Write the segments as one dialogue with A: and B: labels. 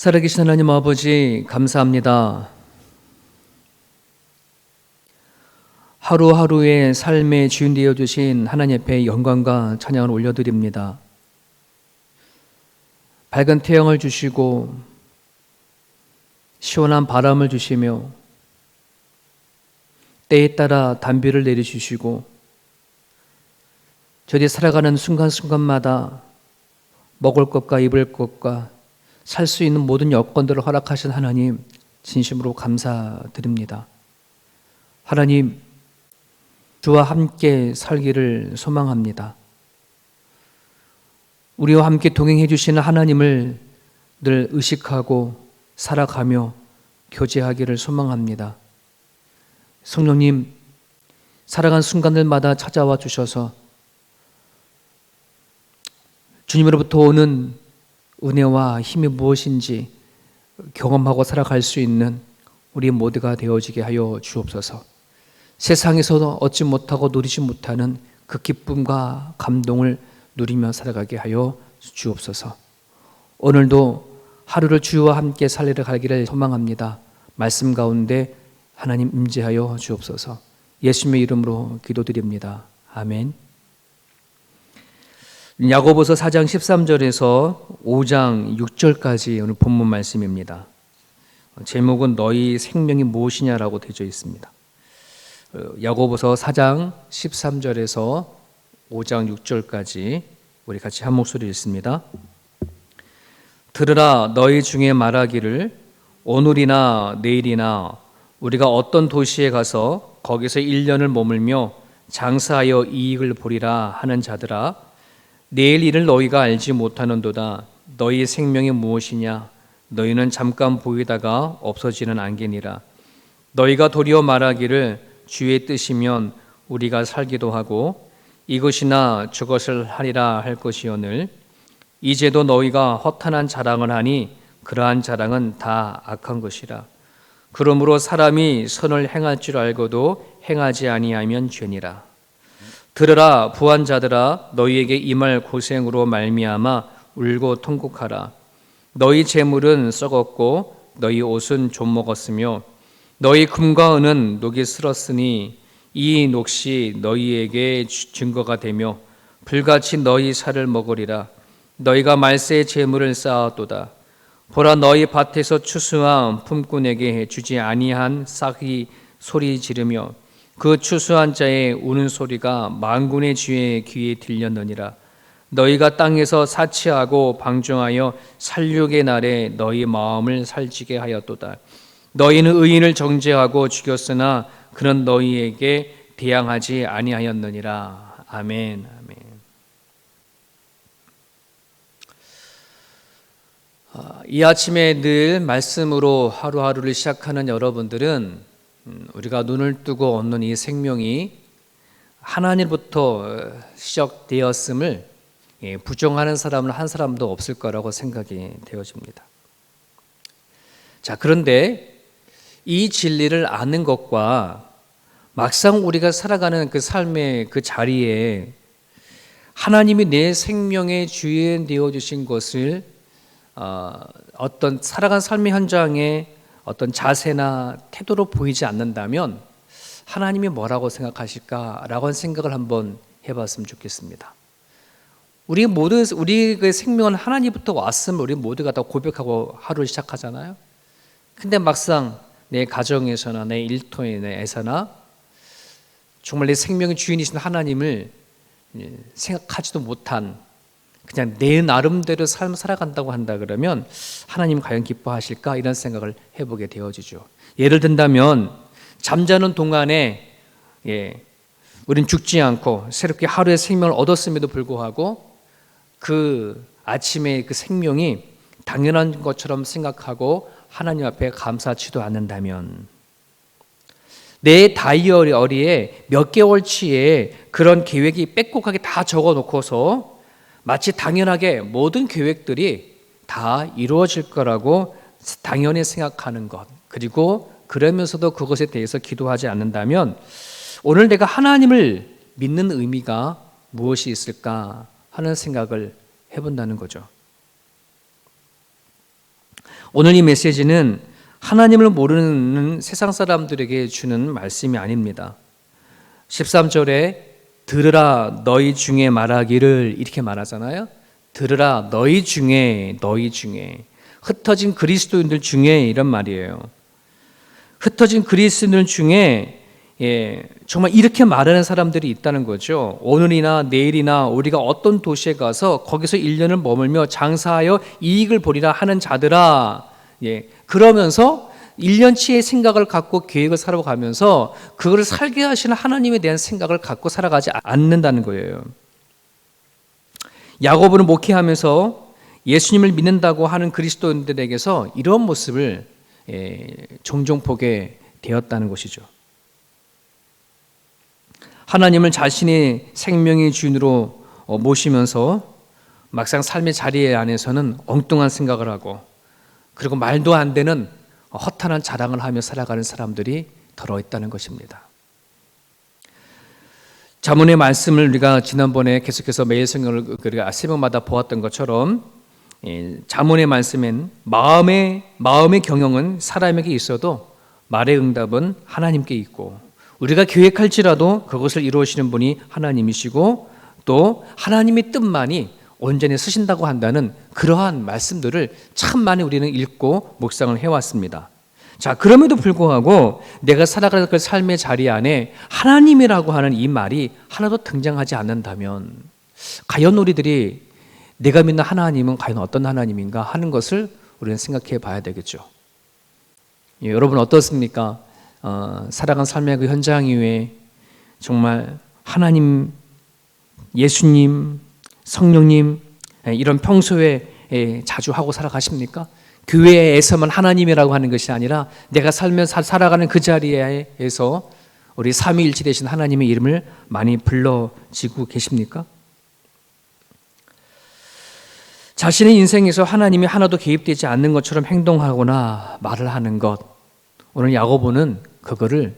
A: 살아계신 하나님 아버지, 감사합니다. 하루하루의 삶의 주인 되어 주신 하나님 앞에 영광과 찬양을 올려드립니다. 밝은 태양을 주시고 시원한 바람을 주시며 때에 따라 단비를 내려주시고 저희 살아가는 순간순간마다 먹을 것과 입을 것과 살 수 있는 모든 여건들을 허락하신 하나님, 진심으로 감사드립니다. 하나님, 주와 함께 살기를 소망합니다. 우리와 함께 동행해 주시는 하나님을 늘 의식하고 살아가며 교제하기를 소망합니다. 성령님, 살아간 순간들마다 찾아와 주셔서 주님으로부터 오는 은혜와 힘이 무엇인지 경험하고 살아갈 수 있는 우리 모두가 되어지게 하여 주옵소서. 세상에서도 얻지 못하고 누리지 못하는 그 기쁨과 감동을 누리며 살아가게 하여 주옵소서. 오늘도 하루를 주와 함께 살리러 가기를 소망합니다. 말씀 가운데 하나님 임재하여 주옵소서. 예수님의 이름으로 기도드립니다. 아멘. 야고보서 4장 13절에서 5장 6절까지 오늘 본문 말씀입니다. 제목은 너희 생명이 무엇이냐라고 되어 있습니다. 야고보서 4장 13절에서 5장 6절까지 우리 같이 한 목소리 읽습니다. 들으라, 너희 중에 말하기를 오늘이나 내일이나 우리가 어떤 도시에 가서 거기서 1년을 머물며 장사하여 이익을 보리라 하는 자들아, 내일 일을 너희가 알지 못하는도다. 너희 생명이 무엇이냐? 너희는 잠깐 보이다가 없어지는 안개니라. 너희가 도리어 말하기를 주의 뜻이면 우리가 살기도 하고 이것이나 저것을 하리라 할 것이오늘 이제도 너희가 허탄한 자랑을 하니 그러한 자랑은 다 악한 것이라. 그러므로 사람이 선을 행할 줄 알고도 행하지 아니하면 죄니라. 들으라, 부한 자들아, 너희에게 임할 고생으로 말미암아 울고 통곡하라. 너희 재물은 썩었고 너희 옷은 좀 먹었으며 너희 금과 은은 녹이 슬었으니 이 녹시 너희에게 증거가 되며 불같이 너희 살을 먹으리라. 너희가 말세의 재물을 쌓았도다. 보라, 너희 밭에서 추수한 품꾼에게 주지 아니한 싹이 소리 지르며 그 추수한 자의 우는 소리가 만군의 주의 귀에 들렸느니라. 너희가 땅에서 사치하고 방종하여 살육의 날에 너희 마음을 살찌게 하였도다. 너희는 의인을 정죄하고 죽였으나 그는 너희에게 대항하지 아니하였느니라. 아멘. 아멘. 이 아침에 늘 말씀으로 하루하루를 시작하는 여러분들은 우리가 눈을 뜨고 얻는 이 생명이 하나님부터 시작되었음을 부정하는 사람은 한 사람도 없을 거라고 생각이 되어집니다. 자, 그런데 이 진리를 아는 것과 막상 우리가 살아가는 그 삶의 그 자리에 하나님이 내 생명의 주인 되어 주신 것을 어떤 살아간 삶의 현장에 어떤 자세나 태도로 보이지 않는다면 하나님이 뭐라고 생각하실까라고 하는 생각을 한번 해봤으면 좋겠습니다. 우리의 생명은 하나님부터 왔음을 우리 모두가 다 고백하고 하루를 시작하잖아요. 근데 막상 내 가정에서나 내 일터에서나 정말 내 생명의 주인이신 하나님을 생각하지도 못한 그냥 내 나름대로 삶을 살아간다고 한다 그러면 하나님 과연 기뻐하실까? 이런 생각을 해보게 되어지죠. 예를 든다면 잠자는 동안에 우린 죽지 않고 새롭게 하루의 생명을 얻었음에도 불구하고 그 아침에 그 생명이 당연한 것처럼 생각하고 하나님 앞에 감사하지도 않는다면 내 다이어리에 몇 개월치의 그런 계획이 빽빽하게 다 적어놓고서 마치 당연하게 모든 계획들이 다 이루어질 거라고 당연히 생각하는 것, 그리고 그러면서도 그것에 대해서 기도하지 않는다면 오늘 내가 하나님을 믿는 의미가 무엇이 있을까 하는 생각을 해본다는 거죠. 오늘 이 메시지는 하나님을 모르는 세상 사람들에게 주는 말씀이 아닙니다. 13절에 들으라 너희 중에 말하기를 이렇게 말하잖아요. 들으라 너희 중에 흩어진 그리스도인들 중에 이런 말이에요. 흩어진 그리스도인들 중에 정말 이렇게 말하는 사람들이 있다는 거죠. 오늘이나 내일이나 우리가 어떤 도시에 가서 거기서 1년을 머물며 장사하여 이익을 보리라 하는 자들아, 그러면서 1년치의 생각을 갖고 계획을 살아가면서 그걸 살게 하시는 하나님에 대한 생각을 갖고 살아가지 않는다는 거예요. 야고보는 목회하면서 예수님을 믿는다고 하는 그리스도인들에게서 이런 모습을 종종 보게 되었다는 것이죠. 하나님을 자신의 생명의 주인으로 모시면서 막상 삶의 자리 안에서는 엉뚱한 생각을 하고, 그리고 말도 안 되는 허탄한 자랑을 하며 살아가는 사람들이 더러있다는 것입니다. 자문의 말씀을 우리가 지난번에 계속해서 매일 성경을 우리가 새벽마다 보았던 것처럼, 자문의 말씀엔 마음의 경영은 사람에게 있어도 말의 응답은 하나님께 있고, 우리가 계획할지라도 그것을 이루시는 분이 하나님이시고, 또 하나님의 뜻만이 온전히 쓰신다고 한다는 그러한 말씀들을 참 많이 우리는 읽고 묵상을 해왔습니다. 자, 그럼에도 불구하고 내가 살아갈 그 삶의 자리 안에 하나님이라고 하는 이 말이 하나도 등장하지 않는다면, 과연 우리들이 내가 믿는 하나님은 과연 어떤 하나님인가 하는 것을 우리는 생각해 봐야 되겠죠. 여러분 어떻습니까? 살아간 삶의 그 현장 위에 정말 하나님, 예수님, 성령님 이런 평소에 자주 하고 살아가십니까? 교회에서만 하나님이라고 하는 것이 아니라 내가 살아가는 그 자리에서 우리 삼위일체 되신 하나님의 이름을 많이 불러지고 계십니까? 자신의 인생에서 하나님이 하나도 개입되지 않는 것처럼 행동하거나 말을 하는 것, 오늘 야고보는 그거를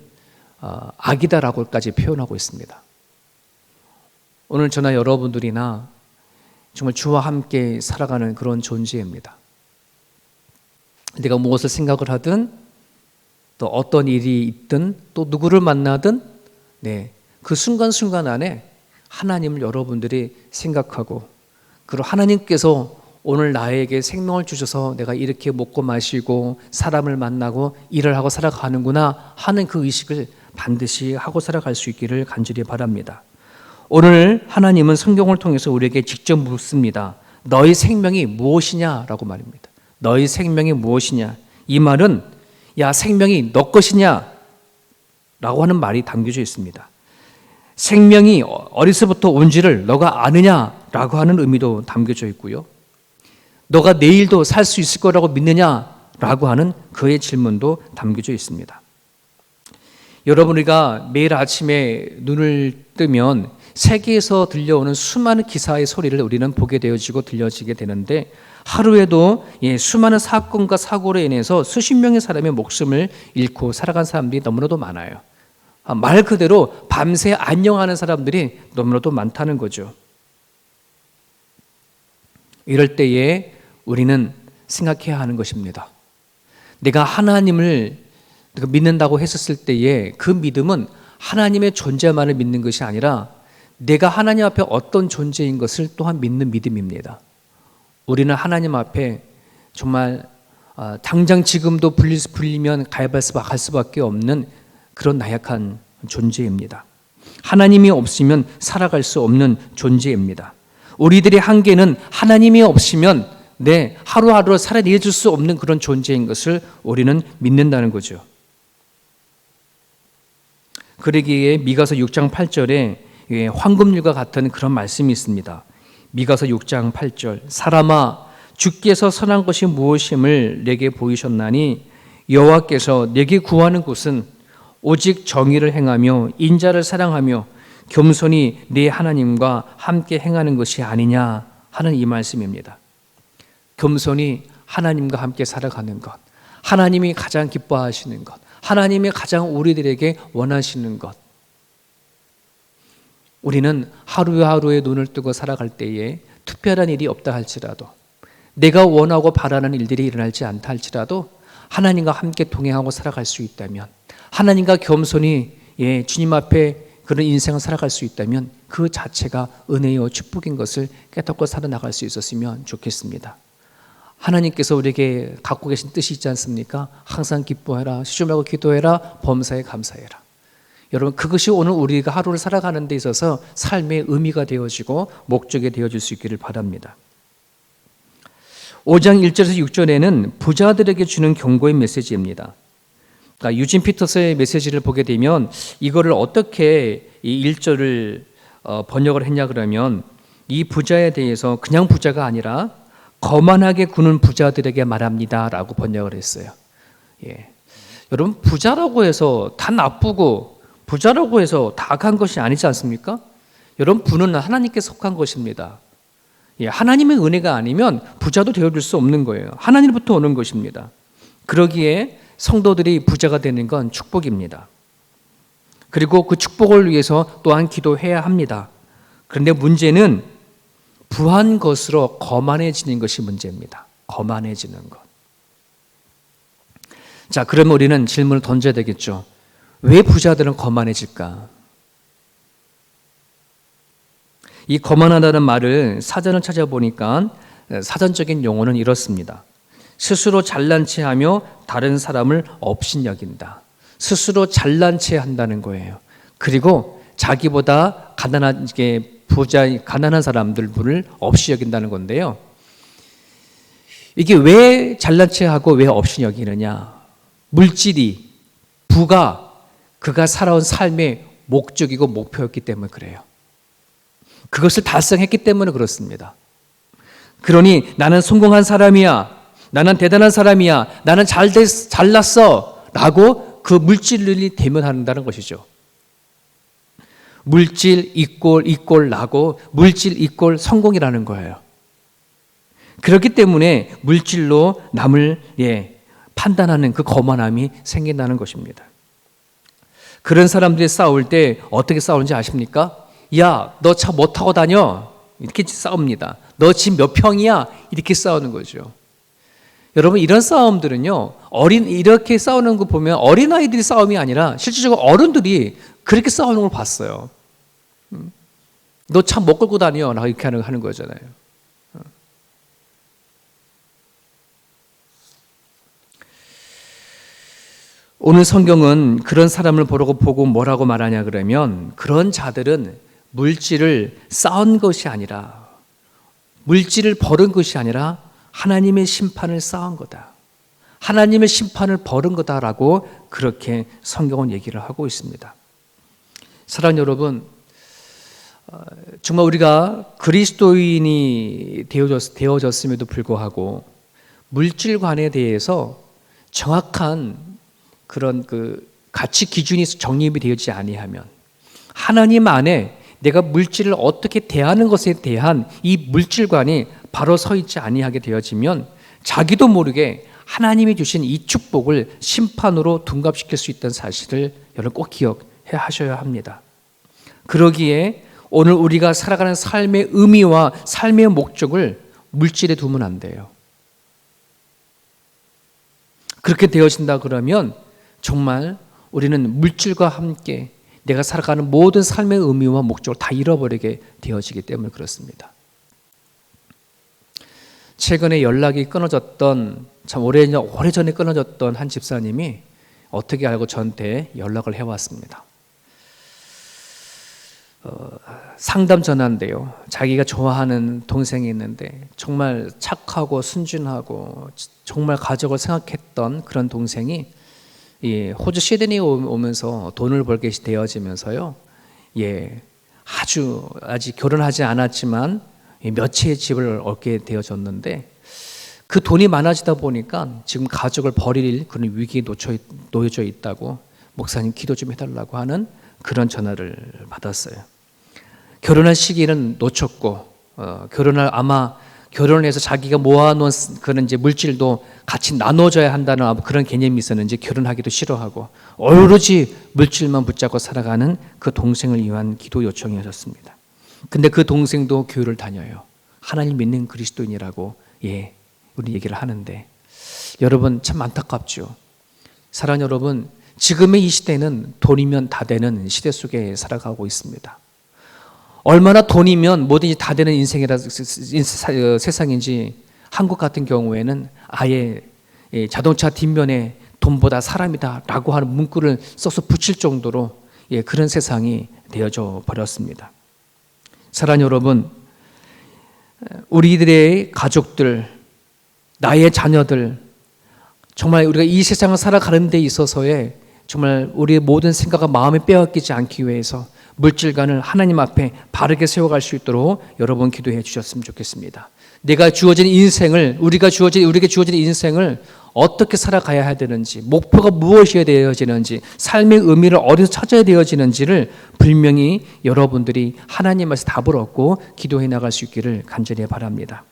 A: 악이다라고까지 표현하고 있습니다. 오늘 저나 여러분들이나 정말 주와 함께 살아가는 그런 존재입니다. 내가 무엇을 생각을 하든, 또 어떤 일이 있든, 또 누구를 만나든, 그 순간순간 안에 하나님을 여러분들이 생각하고, 그리고 하나님께서 오늘 나에게 생명을 주셔서 내가 이렇게 먹고 마시고 사람을 만나고 일을 하고 살아가는구나 하는 그 의식을 반드시 하고 살아갈 수 있기를 간절히 바랍니다. 오늘 하나님은 성경을 통해서 우리에게 직접 묻습니다. 너희 생명이 무엇이냐라고 말입니다. 너희 생명이 무엇이냐? 이 말은 야, 생명이 너 것이냐? 라고 하는 말이 담겨져 있습니다. 생명이 어디서부터 온지를 너가 아느냐라고 하는 의미도 담겨져 있고요. 너가 내일도 살 수 있을 거라고 믿느냐라고 하는 그의 질문도 담겨져 있습니다. 여러분, 우리가 매일 아침에 눈을 뜨면 세계에서 들려오는 수많은 기사의 소리를 우리는 보게 되어지고 들려지게 되는데, 하루에도 수많은 사건과 사고로 인해서 수십 명의 사람의 목숨을 잃고 살아간 사람들이 너무나도 많아요. 말 그대로 밤새 안녕하는 사람들이 너무나도 많다는 거죠. 이럴 때에 우리는 생각해야 하는 것입니다. 내가 하나님을 믿는다고 했었을 때에 그 믿음은 하나님의 존재만을 믿는 것이 아니라 내가 하나님 앞에 어떤 존재인 것을 또한 믿는 믿음입니다. 우리는 하나님 앞에 정말 당장 지금도 불리면 갈 수밖에 없는 그런 나약한 존재입니다. 하나님이 없으면 살아갈 수 없는 존재입니다. 우리들의 한계는 하나님이 없으면 하루하루 살아낼 수 없는 그런 존재인 것을 우리는 믿는다는 거죠. 그러기에 미가서 6장 8절에 황금률과 같은 그런 말씀이 있습니다. 미가서 6장 8절, 사람아 주께서 선한 것이 무엇임을 내게 보이셨나니 여호와께서 내게 구하는 곳은 오직 정의를 행하며 인자를 사랑하며 겸손히 네 하나님과 함께 행하는 것이 아니냐 하는 이 말씀입니다. 겸손히 하나님과 함께 살아가는 것, 하나님이 가장 기뻐하시는 것, 하나님이 가장 우리들에게 원하시는 것, 우리는 하루하루에 눈을 뜨고 살아갈 때에 특별한 일이 없다 할지라도 내가 원하고 바라는 일들이 일어나지 않다 할지라도 하나님과 함께 동행하고 살아갈 수 있다면, 하나님과 겸손히 주님 앞에 그런 인생을 살아갈 수 있다면 그 자체가 은혜요 축복인 것을 깨닫고 살아나갈 수 있었으면 좋겠습니다. 하나님께서 우리에게 갖고 계신 뜻이 있지 않습니까? 항상 기뻐해라, 쉬지 말고 기도해라, 범사에 감사해라. 여러분, 그것이 오늘 우리가 하루를 살아가는 데 있어서 삶의 의미가 되어지고 목적이 되어질 수 있기를 바랍니다. 5장 1절에서 6절에는 부자들에게 주는 경고의 메시지입니다. 그러니까 유진 피터스의 메시지를 보게 되면 이거를 어떻게 이 1절을 번역을 했냐 그러면, 이 부자에 대해서 그냥 부자가 아니라 거만하게 구는 부자들에게 말합니다 라고 번역을 했어요. 여러분, 부자라고 해서 다 나쁘고 부자라고 해서 다 악한 것이 아니지 않습니까? 여러분, 부는 하나님께 속한 것입니다. 하나님의 은혜가 아니면 부자도 되어줄 수 없는 거예요. 하나님부터 오는 것입니다. 그러기에 성도들이 부자가 되는 건 축복입니다. 그리고 그 축복을 위해서 또한 기도해야 합니다. 그런데 문제는 부한 것으로 거만해지는 것이 문제입니다. 거만해지는 것. 자, 그러면 우리는 질문을 던져야 되겠죠. 왜 부자들은 거만해질까? 이 거만하다는 말을 사전을 찾아보니까 사전적인 용어는 이렇습니다. 스스로 잘난 체하며 다른 사람을 업신여긴다. 스스로 잘난 체한다는 거예요. 그리고 자기보다 가난한 사람들을 업시 여긴다는 건데요. 이게 왜 잘난 체하고 왜 업시 여기느냐? 물질이, 부가 그가 살아온 삶의 목적이고 목표였기 때문에 그래요. 그것을 달성했기 때문에 그렇습니다. 그러니 나는 성공한 사람이야, 나는 대단한 사람이야, 나는 잘났어 라고 그 물질을 대면한다는 것이죠. 물질 이꼴 나고 물질 이꼴 성공이라는 거예요. 그렇기 때문에 물질로 남을 판단하는 그 거만함이 생긴다는 것입니다. 그런 사람들이 싸울 때 어떻게 싸우는지 아십니까? 야, 너 차 뭐 타고 다녀? 이렇게 싸웁니다. 너 집 몇 평이야? 이렇게 싸우는 거죠. 여러분, 이런 싸움들은요, 이렇게 싸우는 거 보면 어린아이들이 싸움이 아니라 실질적으로 어른들이 그렇게 싸우는 걸 봤어요. 너 차 뭐 끌고 다녀? 라고 이렇게 하는 거잖아요. 오늘 성경은 그런 사람을 보고 뭐라고 말하냐 그러면, 그런 자들은 물질을 쌓은 것이 아니라, 물질을 벌은 것이 아니라 하나님의 심판을 쌓은 거다. 하나님의 심판을 벌은 거다라고 그렇게 성경은 얘기를 하고 있습니다. 사랑하는 여러분, 정말 우리가 그리스도인이 되어졌음에도 불구하고 물질관에 대해서 정확한 그런 가치 기준이 정립이 되지 아니하면, 하나님 안에 내가 물질을 어떻게 대하는 것에 대한 이 물질관이 바로 서 있지 아니하게 되어지면 자기도 모르게 하나님이 주신 이 축복을 심판으로 둔갑시킬 수 있다는 사실을 여러분 꼭 기억해 하셔야 합니다. 그러기에 오늘 우리가 살아가는 삶의 의미와 삶의 목적을 물질에 두면 안 돼요. 그렇게 되어진다 그러면 정말 우리는 물질과 함께 내가 살아가는 모든 삶의 의미와 목적을 다 잃어버리게 되어지기 때문에 그렇습니다. 최근에 연락이 끊어졌던, 참 오래전에 끊어졌던 한 집사님이 어떻게 알고 저한테 연락을 해왔습니다. 상담 전화인데요. 자기가 좋아하는 동생이 있는데 정말 착하고 순진하고 정말 가족을 생각했던 그런 동생이 호주 시드니에 오면서 돈을 벌게 되어지면서요. 아직 결혼하지 않았지만 몇 채의 집을 얻게 되어졌는데, 그 돈이 많아지다 보니까 지금 가족을 버릴 그런 위기에 놓여져 있다고 목사님 기도 좀 해달라고 하는 그런 전화를 받았어요. 결혼할 시기는 놓쳤고, 결혼을 해서 자기가 모아놓은 그런 이제 물질도 같이 나눠줘야 한다는 그런 개념이 있었는지 결혼하기도 싫어하고 오로지 물질만 붙잡고 살아가는 그 동생을 위한 기도 요청이었습니다. 근데 그 동생도 교회를 다녀요. 하나님 믿는 그리스도인이라고 우리 얘기를 하는데 여러분 참 안타깝죠. 사랑하는 여러분, 지금의 이 시대는 돈이면 다 되는 시대 속에 살아가고 있습니다. 얼마나 돈이면 뭐든지 다 되는 세상인지 한국 같은 경우에는 아예 자동차 뒷면에 돈보다 사람이다 라고 하는 문구를 써서 붙일 정도로 그런 세상이 되어져 버렸습니다. 사랑하는 여러분, 우리들의 가족들, 나의 자녀들, 정말 우리가 이 세상을 살아가는 데 있어서의 정말 우리의 모든 생각과 마음에 빼앗기지 않기 위해서 물질관을 하나님 앞에 바르게 세워갈 수 있도록 여러분 기도해 주셨으면 좋겠습니다. 내가 주어진 인생을, 우리에게 주어진 인생을 어떻게 살아가야 해야 되는지, 목표가 무엇이어야 되어지는지, 삶의 의미를 어디서 찾아야 되어지는지를 분명히 여러분들이 하나님께서 답을 얻고 기도해 나갈 수 있기를 간절히 바랍니다.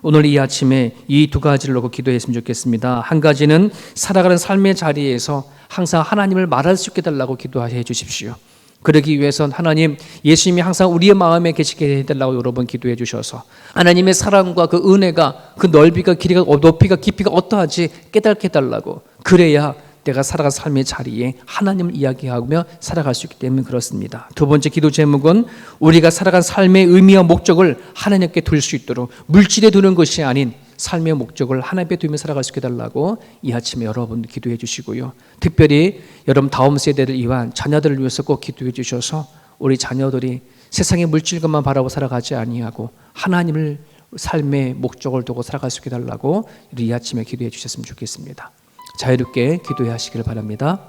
A: 오늘 이 아침에 이 두 가지를 놓고 기도했으면 좋겠습니다. 한 가지는 살아가는 삶의 자리에서 항상 하나님을 말할 수 있게 해달라고 기도해 주십시오. 그러기 위해선 하나님, 예수님이 항상 우리의 마음에 계시게 해달라고 여러 번 기도해 주셔서 하나님의 사랑과 그 은혜가, 그 넓이가, 길이가, 높이가, 깊이가 어떠한지 깨닫게 해달라고, 그래야 내가 살아간 삶의 자리에 하나님을 이야기하며 살아갈 수 있기 때문에 그렇습니다. 두 번째 기도 제목은 우리가 살아간 삶의 의미와 목적을 하나님께 둘 수 있도록, 물질에 두는 것이 아닌 삶의 목적을 하나님께 두며 살아갈 수 있게 해달라고 이 아침에 여러분 기도해 주시고요. 특별히 여러분 다음 세대를 위한 자녀들을 위해서 꼭 기도해 주셔서 우리 자녀들이 세상의 물질것만 바라고 살아가지 아니하고 하나님을 삶의 목적을 두고 살아갈 수 있게 해달라고 이 아침에 기도해 주셨으면 좋겠습니다. 자유롭게 기도해 하시기를 바랍니다.